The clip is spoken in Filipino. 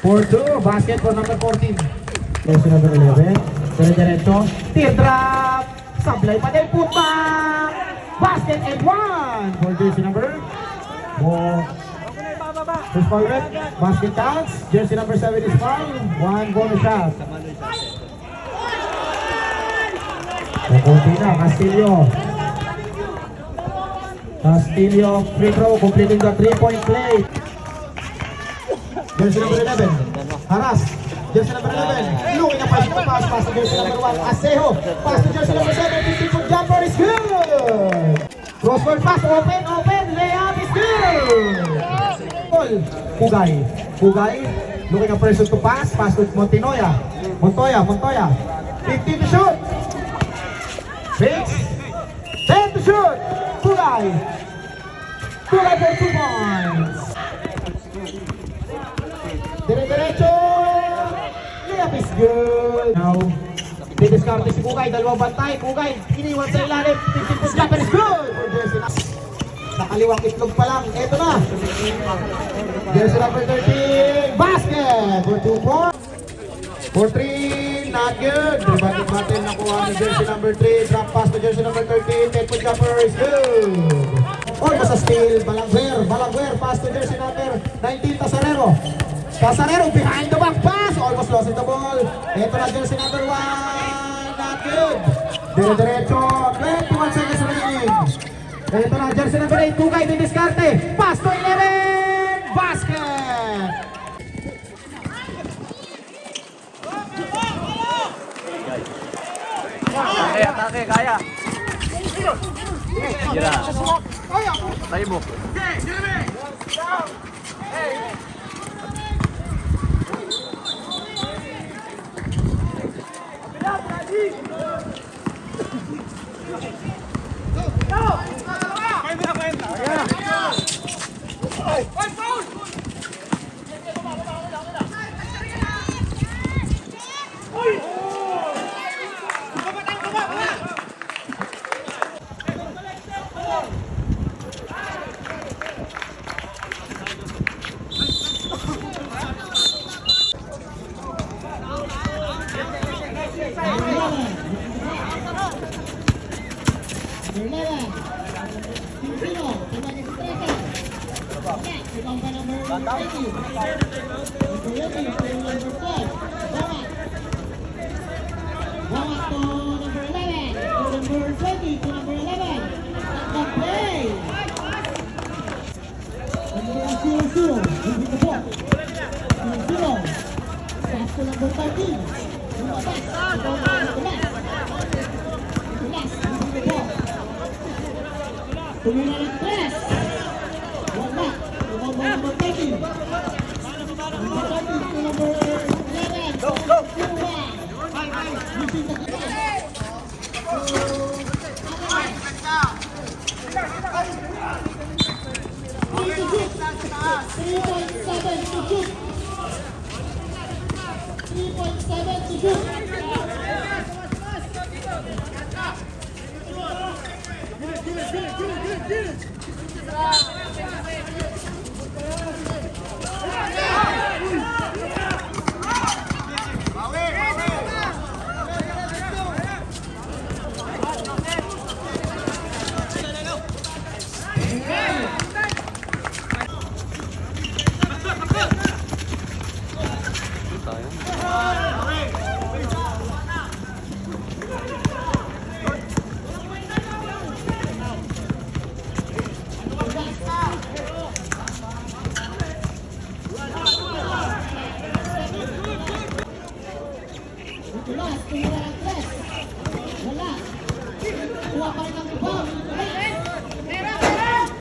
4-2. Basket for number 14. Jersey number 11. Diretso. Teardrop. Sablay pa din. Putbang. Basket and 1 for jersey number 4. First foul red. Basket counts. Jersey number 7 is foul. 1 bonus shot. Kukunti na. Castillo free throw. Completing the 3-point play. Jersey number 11. Haras. Jersey number 11. Looking at pass to jersey number 1. Asejo. Pass to jersey number 7. 50-foot jumper is good. Crossword pass. Open. Layup is good. Pugay. Looking at person to pass. Pass to Montoya. 15 to shoot. 6. 10 to shoot. Pugay for 2 points. Diretso. Layup is good. Now, didiskarte si Pugay. Dalawang bantay. Pugay, iniwan sa ilalim. 15-foot jumper is good for jersey. Nakaliwang itlog pa lang. Ito na. Jersey number 13. Basket for 2 points. For 3. Not good. Rebounding nakuha ni jersey number 3. Drop pass to jersey number 13. 10-foot jumper is good. Almost a steal. Balagwer. Pass to jersey number 19. Casarero behind the back pass. Almost lost the ball. Ito na jersey number 1. Not good. Diretso. 21 seconds remaining. Ito na jersey number 8. Pugay din diskarte. Pass to 11. Basket. Kaya. Gira. Tayo mo. Wala. Kuha pa rin ang rebound.